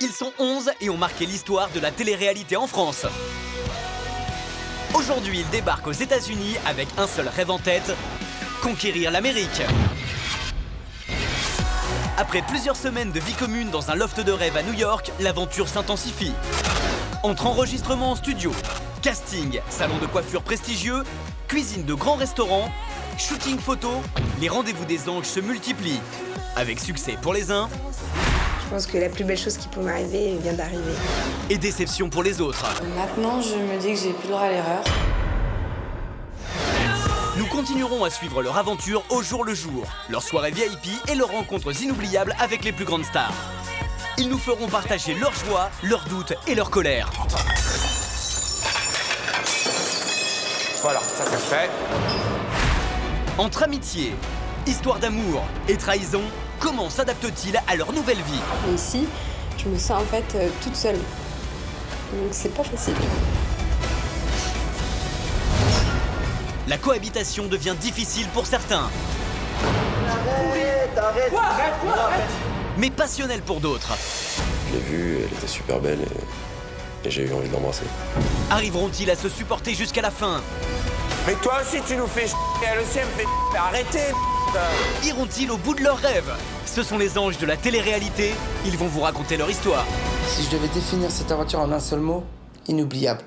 Ils sont 11 et ont marqué l'histoire de la télé-réalité en France. Aujourd'hui, ils débarquent aux États-Unis avec un seul rêve en tête, conquérir l'Amérique. Après plusieurs semaines de vie commune dans un loft de rêve à New York, l'aventure s'intensifie. Entre enregistrements en studio, casting, salon de coiffure prestigieux, cuisine de grands restaurants, shooting photo, les rendez-vous des anges se multiplient. Avec succès pour les uns, je pense que la plus belle chose qui peut m'arriver vient d'arriver. Et déception pour les autres. Maintenant, je me dis que j'ai plus le droit à l'erreur. Nous continuerons à suivre leur aventure au jour le jour, leurs soirées VIP et leurs rencontres inoubliables avec les plus grandes stars. Ils nous feront partager leurs joies, leurs doutes et leur colère. Voilà, ça c'est fait. Entre amitié, histoire d'amour et trahison, comment s'adaptent-ils à leur nouvelle vie? Et ici, je me sens en fait toute seule. Donc c'est pas facile. La cohabitation devient difficile pour certains. Arrête. Mais passionnelle pour d'autres. Je l'ai vue, elle était super belle et j'ai eu envie de l'embrasser. Arriveront-ils à se supporter jusqu'à la fin? Mais toi aussi tu nous fais elle aussi elle me fait mais arrêtez. Iront-ils au bout de leurs rêves? Ce sont les anges de la télé-réalité, ils vont vous raconter leur histoire. Si je devais définir cette aventure en un seul mot, inoubliable.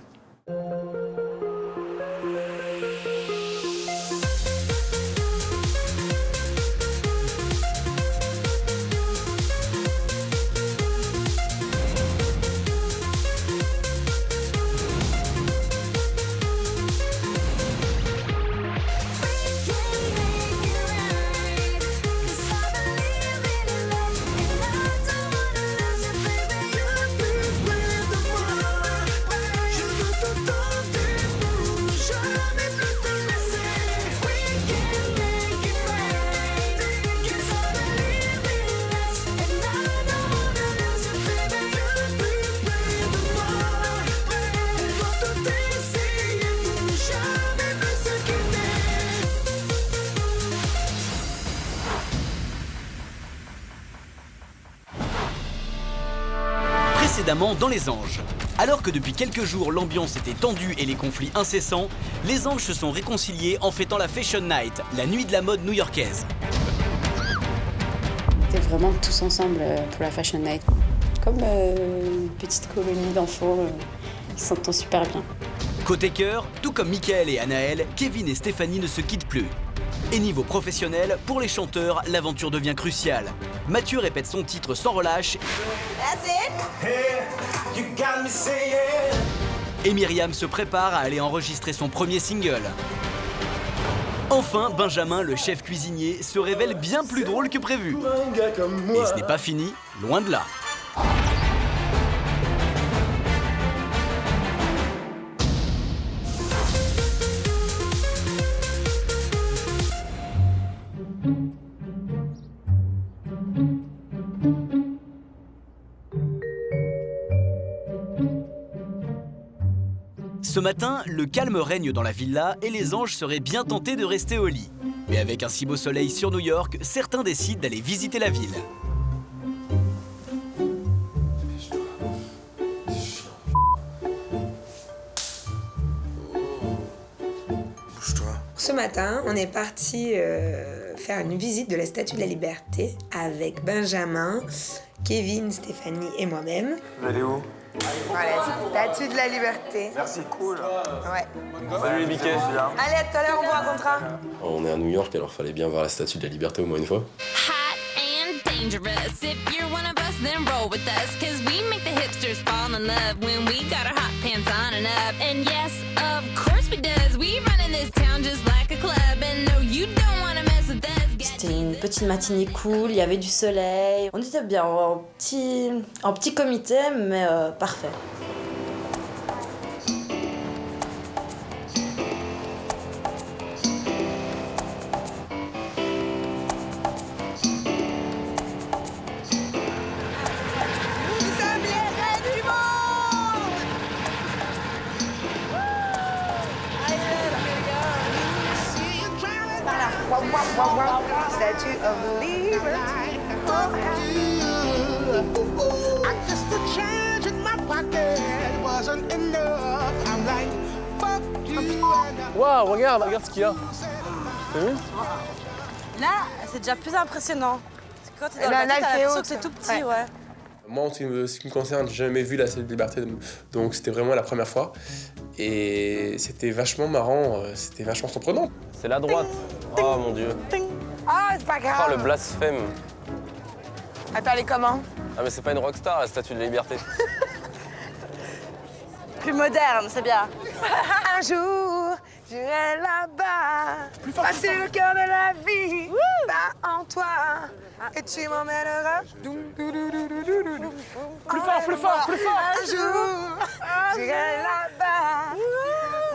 Précédemment dans Les Anges. Alors que depuis quelques jours l'ambiance était tendue et les conflits incessants, les anges se sont réconciliés en fêtant la Fashion Night, la nuit de la mode new-yorkaise. On était vraiment tous ensemble pour la Fashion Night. Comme une petite colonie d'enfants qui s'entend super bien. Côté cœur, tout comme Michael et Anaël, Kevin et Stéphanie ne se quittent plus. Et niveau professionnel, pour les chanteurs, l'aventure devient cruciale. Mathieu répète son titre sans relâche. Et Myriam se prépare à aller enregistrer son premier single. Enfin, Benjamin, le chef cuisinier, se révèle bien plus drôle que prévu. Et ce n'est pas fini, loin de là. Ce matin, le calme règne dans la villa et les anges seraient bien tentés de rester au lit. Mais avec un si beau soleil sur New York, certains décident d'aller visiter la ville. Bouge-toi. Ce matin, on est parti faire une visite de la Statue de la Liberté avec Benjamin, Kevin, Stéphanie et moi-même. Elle est où? Voilà, Statue de la Liberté. Merci, cool. Ouais. Salut les Mickey. Allez, à tout à l'heure, on vous racontera. On est à New York, alors fallait bien voir la Statue de la Liberté au moins une fois. Hot and dangerous. If you're one of us, then roll with us. Cause we make the hipsters fall in love when we got our hot pants on and up. And yes, of course we does. We run in this town just like a club. And no, you don't wanna mess with us. C'était une petite matinée cool, il y avait du soleil. On était bien en petit comité, mais parfait. Statue of Liberty. Waouh, regarde ce qu'il y a. T'as vu? Là, c'est déjà plus impressionnant. Parce que quand t'es dans le bateau, t'as l'impression que c'est tout petit, ouais. Moi, en ce qui me concerne, j'ai jamais vu la Statue de Liberté, donc c'était vraiment la première fois. Et c'était vachement marrant, c'était vachement surprenant. C'est la droite. Oh mon Dieu. Ah, c'est pas grave. Oh, le blasphème. Attends, elle est comment? Ah mais c'est pas une rockstar, la Statue de Liberté. Plus moderne, c'est bien. Un jour, j'irai là-bas, passer le cœur de la vie, pas en toi, et tu m'emmèneras. Plus fort, plus fort, plus fort. Un jour, j'irai là-bas,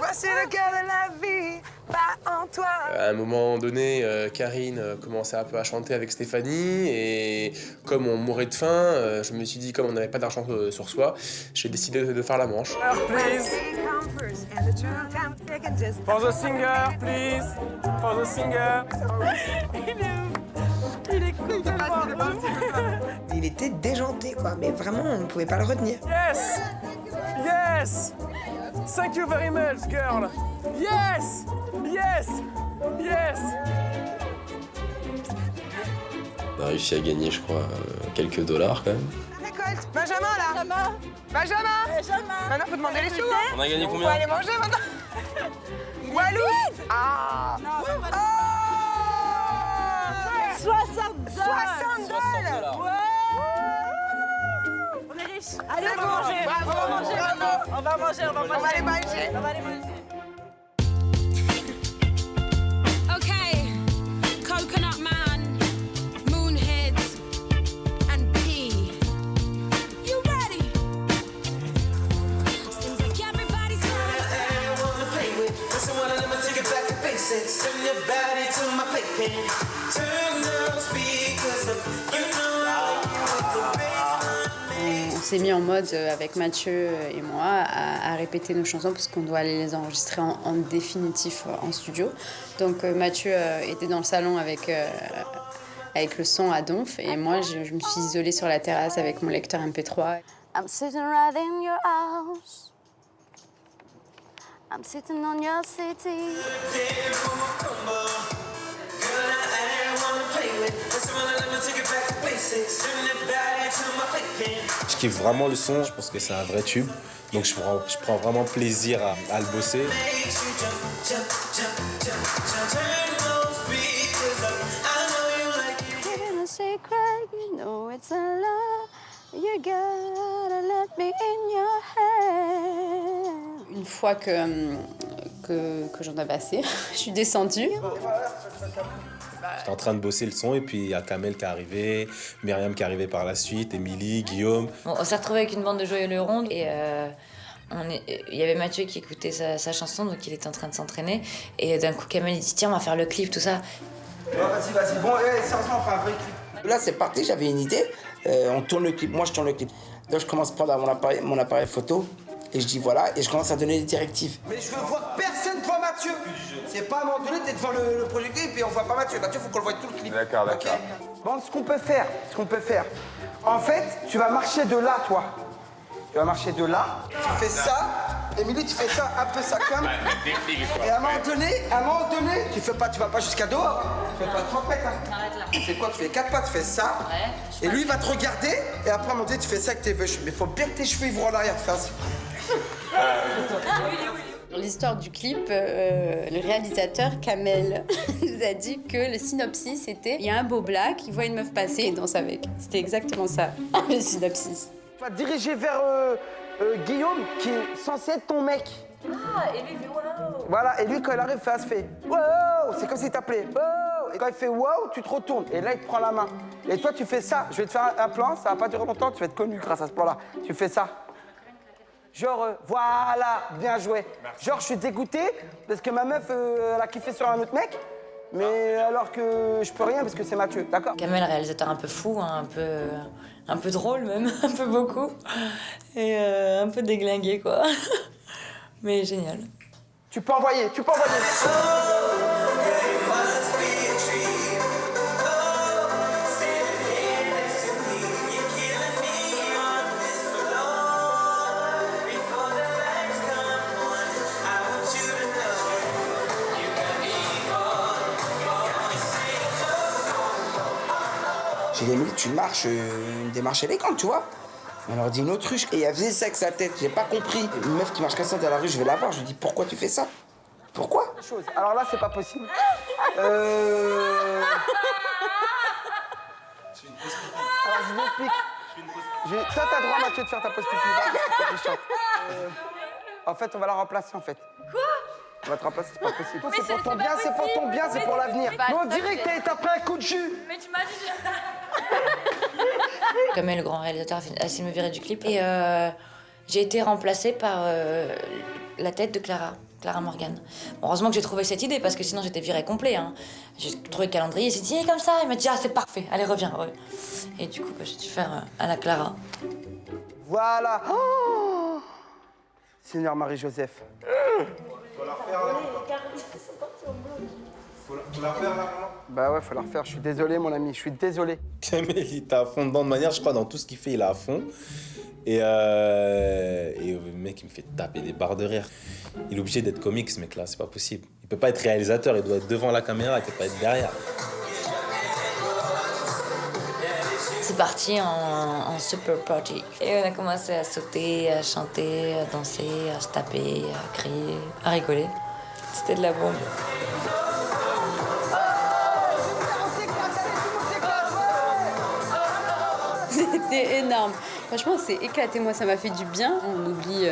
passer le cœur de la vie, pas en toi. À un moment donné, Karine commençait un peu à chanter avec Stéphanie et comme on mourait de faim, je me suis dit, comme on n'avait pas d'argent sur soi, j'ai décidé de faire la manche. Please. For the singer, please. For the singer. Il était déjanté, quoi, mais vraiment, on ne pouvait pas le retenir. Yes! Yes! Thank you very much, girl. Yes! Yes! Yes! On a réussi à gagner, je crois, quelques dollars quand même. Récolte, Benjamin, là. Benjamin. Maintenant, faut demander les sous. On a gagné On combien? va aller manger maintenant. Walou. Ah. Non, c'est pas Oh 60 $. 60 $. Ouais. On est riches. Allez, on va bon, manger. bravo, On va manger. bravo. On va manger. On va aller manger. On va aller manger. Okay, Coconut Man, Moonheads, and P. You ready? Seems like everybody's On s'est mis en mode avec Mathieu et moi à répéter nos chansons parce qu'on doit aller les enregistrer en définitif en studio. Donc Mathieu était dans le salon avec le son à donf et moi je me suis isolée sur la terrasse avec mon lecteur MP3. I'm sitting right in your house. I'm sitting on your city. Je kiffe vraiment le son, je pense que c'est un vrai tube, donc je prends vraiment plaisir à le bosser. Une fois que j'en avais assez, je suis descendue. J'étais en train de bosser le son et puis il y a Kamel qui est arrivé, Myriam qui est arrivée par la suite, Émilie, Guillaume. On s'est retrouvés avec une bande de joyeux le ronde et il y avait Mathieu qui écoutait sa chanson, donc il était en train de s'entraîner. Et d'un coup, Kamel il dit tiens, on va faire le clip, tout ça. Vas-y. Bon, sérieusement, on fait un vrai clip. Là, c'est parti, j'avais une idée. On tourne le clip, moi je tourne le clip. Donc je commence à prendre mon appareil photo et je dis voilà, et je commence à donner des directives. Mais je veux voir personne devant Mathieu. C'est pas à un moment donné, t'es devant le projecteur et puis on voit pas Mathieu. Mathieu, faut qu'on le voie tout le clip. D'accord. Okay. Bon, ce qu'on peut faire. En fait, tu vas marcher de là, toi. Tu vas marcher de là. Tu fais ça. Émilie, tu fais ça, un peu ça comme. Et à un moment donné, tu vas pas jusqu'à dehors. Tu fais pas 30 mètres. Arrête là. Tu fais quoi? Tu fais 4 pas, tu fais ça. Ouais. Et lui, il va te regarder. Et après, à un moment donné, tu fais ça avec tes cheveux. Mais faut bien que tes cheveux, ils vont en arrière. Tu fais ainsi. Dans l'histoire du clip, le réalisateur Kamel nous a dit que le synopsis était il y a un beau black, il voit une meuf passer et danse avec. C'était exactement ça, le synopsis. Tu vas te diriger vers Guillaume, qui est censé être ton mec. Ah, et lui, wow. Voilà, et lui, quand il arrive, fait wow, c'est comme s'il t'appelait wow. Et quand il fait wow, tu te retournes. Et là, il te prend la main. Et toi, tu fais ça. Je vais te faire un plan, ça va pas durer longtemps, tu vas être connu grâce à ce plan-là. Tu fais ça. Genre, voilà, bien joué. Merci. Genre, je suis dégoûté parce que ma meuf, elle a kiffé sur un autre mec, mais alors que je peux rien parce que c'est Mathieu, d'accord? Kamel, réalisateur un peu fou, hein, un peu drôle même, un peu beaucoup, et un peu déglingué, quoi. Mais génial. Tu peux envoyer. J'ai dit, mais tu marches, une démarche élégante, tu vois. Elle leur dit une autruche et elle faisait ça avec sa tête, j'ai pas compris. Une meuf qui marche comme ça dans la rue, je vais la voir, je lui dis pourquoi tu fais ça? Pourquoi? Alors là, c'est pas possible. Alors je vous explique. Toi, t'as droit, Mathieu, de faire ta pause pipi. En fait, on va la remplacer, en fait. Quoi? On va te remplacer, c'est pas possible. C'est pour ton bien, c'est pour ton bien, c'est pour l'avenir. Mais on dirait que t'as pris un coup de jus. Mais tu m'as dit... Kamel, le grand réalisateur, a essayé de me virer du clip. Et j'ai été remplacée par la tête de Clara Morgan. Bon, heureusement que j'ai trouvé cette idée, parce que sinon j'étais virée complet. Hein. J'ai trouvé le calendrier, j'ai dit comme ça. Il m'a dit, ah, c'est parfait, allez, reviens. Ouais. Et du coup, j'ai dû faire à la Clara. Voilà. Oh, Seigneur Marie-Joseph. Faut la refaire là. Faut la refaire là. Bah ouais, faut la refaire. Je suis désolé, mon ami, je suis désolé. Kamel, il est à fond dedans de manière, je crois, dans tout ce qu'il fait, il est à fond. Et le mec, il me fait taper des barres de rire. Il est obligé d'être comique, ce mec-là, c'est pas possible. Il peut pas être réalisateur, il doit être devant la caméra, il peut pas être derrière. C'est parti en super party. Et on a commencé à sauter, à chanter, à danser, à se taper, à crier, à rigoler. C'était de la bombe. C'était énorme. Franchement, c'est éclaté. Moi, ça m'a fait du bien. On oublie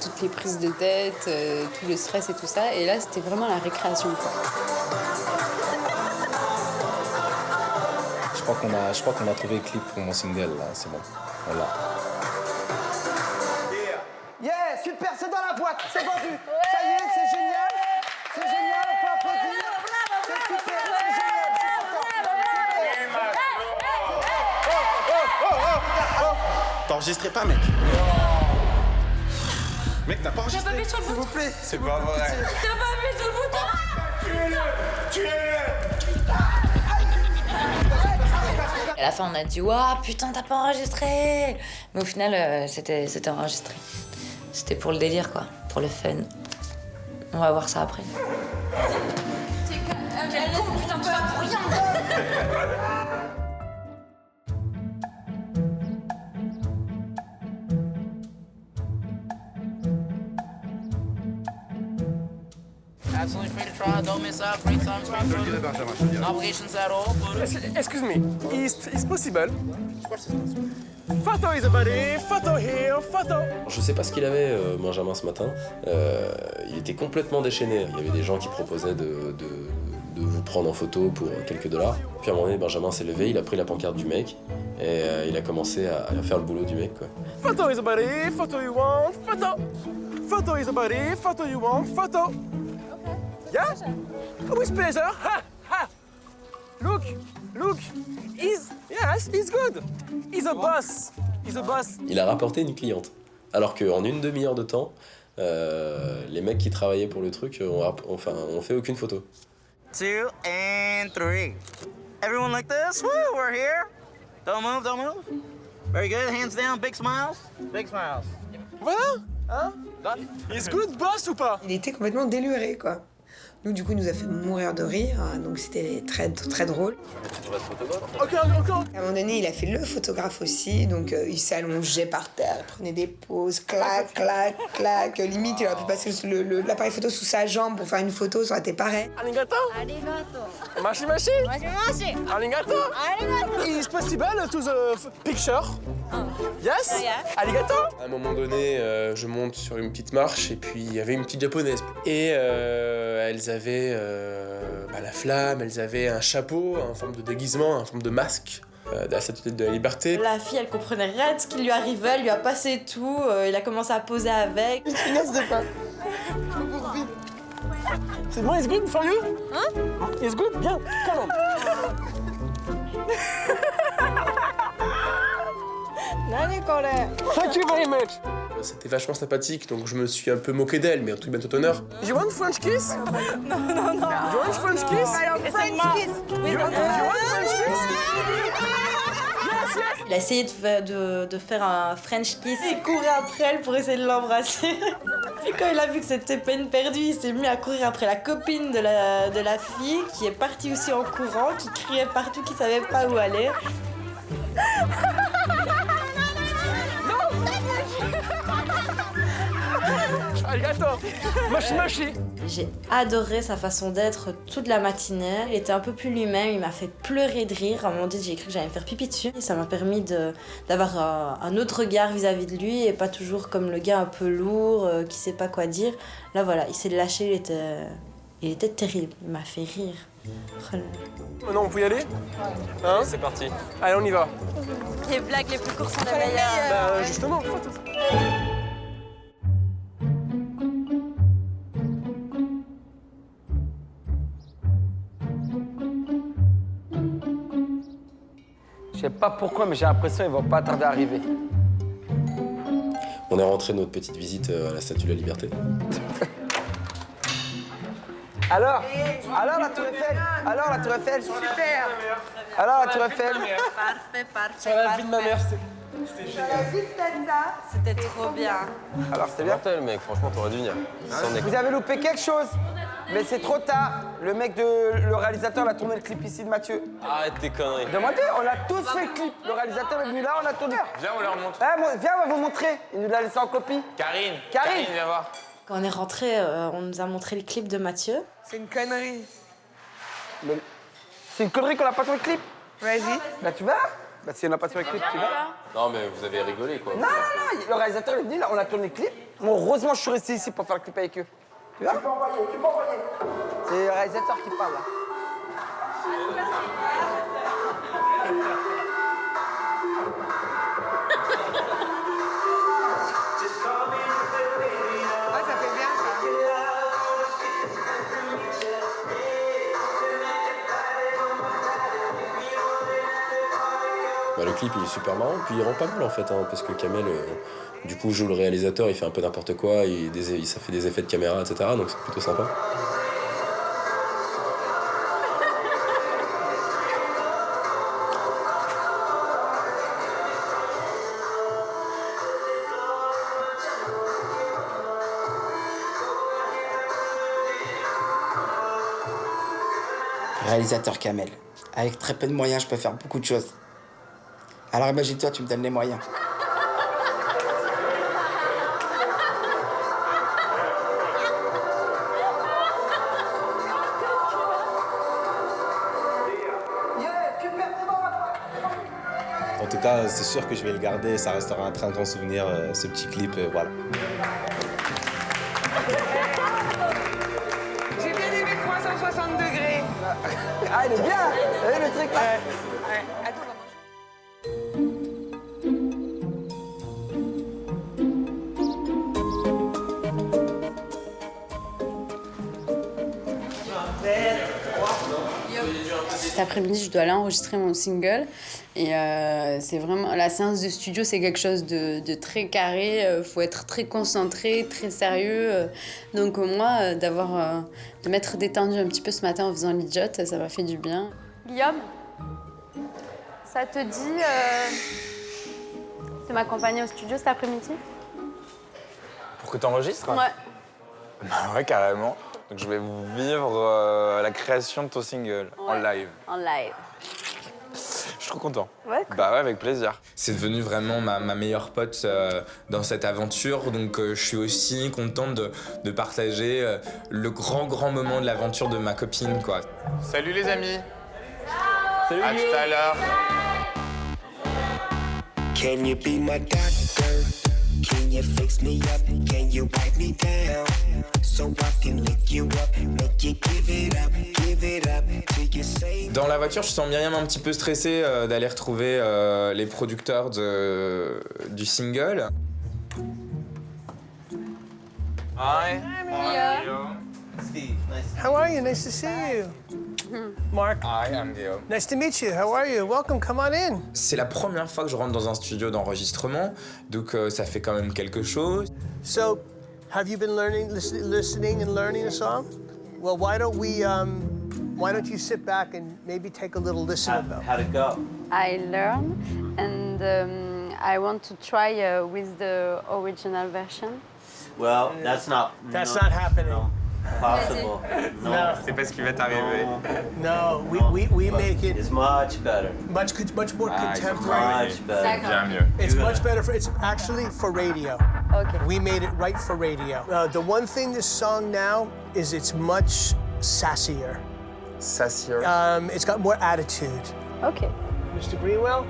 toutes les prises de tête, tout le stress et tout ça. Et là, c'était vraiment la récréation, quoi. Je crois qu'on a trouvé le clip pour mon single, là, c'est bon. Voilà. Yeah, super, c'est dans la boîte, c'est vendu. Ça y est, c'est génial. C'est génial, on peut applaudir. C'est super, c'est génial. T'as enregistré pas, mec? Mec, t'as pas enregistré? T'as pas appuyé sur le bouton? S'il vous plaît. C'est pas vrai. T'as pas appuyé sur le bouton? Tuez-le! Tuez-le! À la fin, on a dit, waouh, putain, t'as pas enregistré. Mais au final, c'était enregistré. C'était pour le délire, quoi, pour le fun. On va voir ça après. Quel con, putain, tu vas pour rien. Absolutely free to try, don't miss out, free time, free food. No obligations at all. Excuse me, is possible? Photo is a buddy, photo here, photo. Je sais pas ce qu'il avait, Benjamin, ce matin. Il était complètement déchaîné. Il y avait des gens qui proposaient de vous prendre en photo pour quelques dollars. Puis à un moment donné, Benjamin s'est levé, il a pris la pancarte du mec et il a commencé à faire le boulot du mec, quoi. Photo is a buddy, photo you want, photo. Photo is a buddy, photo you want, photo. Yeah? With pleasure. Ha! Ha! Look! He's good. He's a boss. Il a rapporté une cliente. Alors qu'en une demi-heure de temps, les mecs qui travaillaient pour le truc ont fait aucune photo. 2 and 3. Everyone like this? Woo, we're here. Don't move, don't move. Very good, hands down, big smiles. Big smiles. Voilà, hein? He's good boss ou pas? Il était complètement déluré, quoi. Nous, du coup, il nous a fait mourir de rire, donc c'était très, très drôle. Ok. À un moment donné, il a fait le photographe aussi, donc il s'allongeait par terre, il prenait des poses, clac, clac, clac. Limite, il aurait pu passer l'appareil photo sous sa jambe pour faire une photo, ça aurait été pareil. Arigato. Mashi. Arigato. Is possible to the picture? Yes? Arigato. À un moment donné, je monte sur une petite marche et puis il y avait une petite japonaise. Et elles avaient la flamme, elles avaient un chapeau en forme de déguisement, en forme de masque de la Statue de la Liberté. La fille, elle comprenait rien de ce qui lui arrivait, elle lui a passé tout, il a commencé à poser avec. Une finesse de pas. C'est bon, it's good for you? Hein? It's good? Bien, come on. Thank you very much. C'était vachement sympathique, donc je me suis un peu moqué d'elle, mais un truc bien tout honneur. You want French kiss? No. You want French kiss? French kiss. You want French kiss? Yes. Il a essayé de faire un French kiss. Il courait après elle pour essayer de l'embrasser. Et quand il a vu que c'était peine perdue, il s'est mis à courir après la copine de la fille, qui est partie aussi en courant, qui criait partout, qui savait pas où aller. J'ai adoré sa façon d'être toute la matinée. Il était un peu plus lui-même, il m'a fait pleurer de rire. À un moment donné, j'ai cru que j'allais me faire pipi dessus. Et ça m'a permis d'avoir un autre regard vis-à-vis de lui et pas toujours comme le gars un peu lourd, qui sait pas quoi dire. Là voilà, il s'est lâché, il était terrible, il m'a fait rire. Maintenant, on peut y aller? Hein? C'est parti. Allez, on y va. Les blagues les plus courtes sont les meilleures. Bah, justement, photo. Je sais pas pourquoi, mais j'ai l'impression qu'ils vont pas tarder à arriver. On est rentré de notre petite visite à la Statue de la Liberté. Alors la Tour Eiffel? Alors la Tour Eiffel? Super! Alors la Tour Eiffel? Parfait. Sur la vie de ma mère, C'était trop bien. Alors c'était bien? Mortel, mec, franchement, t'aurais dû venir. Vous avez loupé quelque chose, mais c'est trop tard. Le réalisateur, il a tourné le clip ici de Mathieu. Arrête tes conneries. Demandez, on a tous fait le clip. Le réalisateur est venu là, on a tourné. Viens, on leur montre. Viens, on va vous montrer. Il nous l'a laissé en copie. Karine, viens voir. Quand on est rentré, on nous a montré le clip de Mathieu. C'est une connerie. C'est une connerie qu'on n'a pas sur le clip. Vas-y. Bah tu vas? Bah si on n'a pas sur le clip, tu vas? Non, mais vous avez rigolé, quoi. Non, le réalisateur est venu là, on a tourné le clip. Bon, heureusement, je suis resté ici pour faire le clip avec eux. Tu vas? Tu peux envoyer. C'est le réalisateur qui parle là. Ah, ça fait bien ça. Bah, le clip il est super marrant, puis il rend pas mal en fait, hein, parce que Kamel, du coup, joue le réalisateur, il fait un peu n'importe quoi, ça fait des effets de caméra, etc. Donc c'est plutôt sympa. Réalisateur Kamel. Avec très peu de moyens, je peux faire beaucoup de choses. Alors imagine-toi, tu me donnes les moyens. En tout cas, c'est sûr que je vais le garder. Ça restera un très grand souvenir, ce petit clip. Voilà. J'ai bien aimé 360 degrés. Ah, il est bien. Vous avez le truc là? Ouais. Attends, on va manger. Cet après-midi, je dois aller enregistrer mon single. Et c'est vraiment... La séance de studio, c'est quelque chose de très carré. Faut être très concentré, très sérieux. Donc moi, de m'être détendue un petit peu ce matin en faisant l'idiote, ça m'a fait du bien. Guillaume, ça te dit de m'accompagner au studio cet après-midi? Pour que t'enregistres? Ouais. Bah ouais, carrément. Donc je vais vivre la création de ton single en live. En live. Je suis trop content. Ouais, cool. Bah ouais, avec plaisir. C'est devenu vraiment ma meilleure pote dans cette aventure, donc je suis aussi contente de partager le grand moment de l'aventure de ma copine, quoi. Salut les amis. Salut. À tout à l'heure. Can you be my doctor? Can you fix me up? Can you wipe me down? So I can lick you up, make you give it up till you say. Dans la voiture, je sens Myriam un petit peu stressée d'aller retrouver les producteurs du single. Hi. Steve, nice. How are you? Nice to see you. Mark. Hi, I'm Guillaume. Nice to meet you. How are you? Welcome. Come on in. C'est la première fois que je rentre dans un studio d'enregistrement, donc ça fait quand même quelque chose. So, have you been listening and learning a song? Well, why don't you sit back and maybe take a little listen about? How'd it go? I learn and I want to try with the original version. Well, that's not happening. possible. No. C'est pas ce qui va t'arriver. No, we make it It's much better. much more contemporary. Much better. Bien mieux. It's much better it's actually for radio. Okay. We made it right for radio. The one thing this song now is it's much sassier. Sassier. It's got more attitude. Ok. Mr. Greenwell?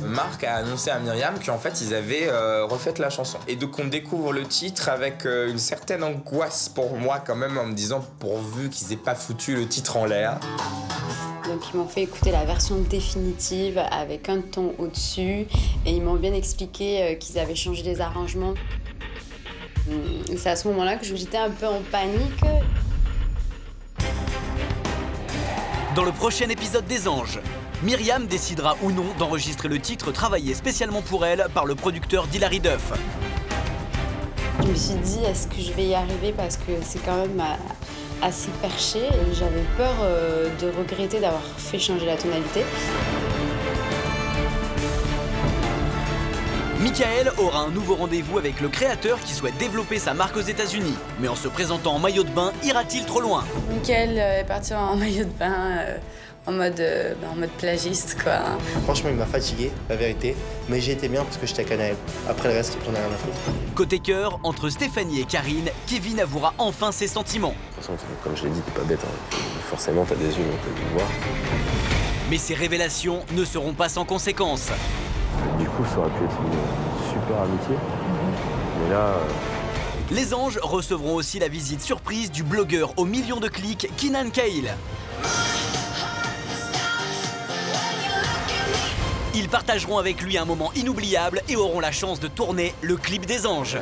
Marc a annoncé à Myriam qu'en fait ils avaient refait la chanson. Et donc on découvre le titre avec une certaine angoisse pour moi quand même en me disant pourvu qu'ils aient pas foutu le titre en l'air. Donc ils m'ont fait écouter la version définitive avec un ton au-dessus et ils m'ont bien expliqué qu'ils avaient changé les arrangements. C'est à ce moment-là que j'étais un peu en panique. Dans le prochain épisode des Anges, Myriam décidera ou non d'enregistrer le titre travaillé spécialement pour elle par le producteur Hilary Duff. Je me suis dit, est-ce que je vais y arriver parce que c'est quand même assez perché et j'avais peur de regretter d'avoir fait changer la tonalité. Michael aura un nouveau rendez-vous avec le créateur qui souhaite développer sa marque aux États-Unis. Mais en se présentant en maillot de bain, ira-t-il trop loin? Michael est parti en maillot de bain, en mode plagiste, quoi. Franchement, il m'a fatigué, la vérité. Mais j'ai été bien parce que j'étais à Canaël. Après le reste, j'en ai rien à foutre. Côté cœur, entre Stéphanie et Karine, Kevin avouera enfin ses sentiments. De toute façon, comme je l'ai dit, t'es pas bête. Hein. Forcément, t'as des yeux, donc t'as dû le voir. Mais ces révélations ne seront pas sans conséquences. Du coup, ça aurait pu être une super amitié. Mais là... Les Anges recevront aussi la visite surprise du blogueur aux millions de clics, Keenan Cahill. Ils partageront avec lui un moment inoubliable et auront la chance de tourner le clip des Anges.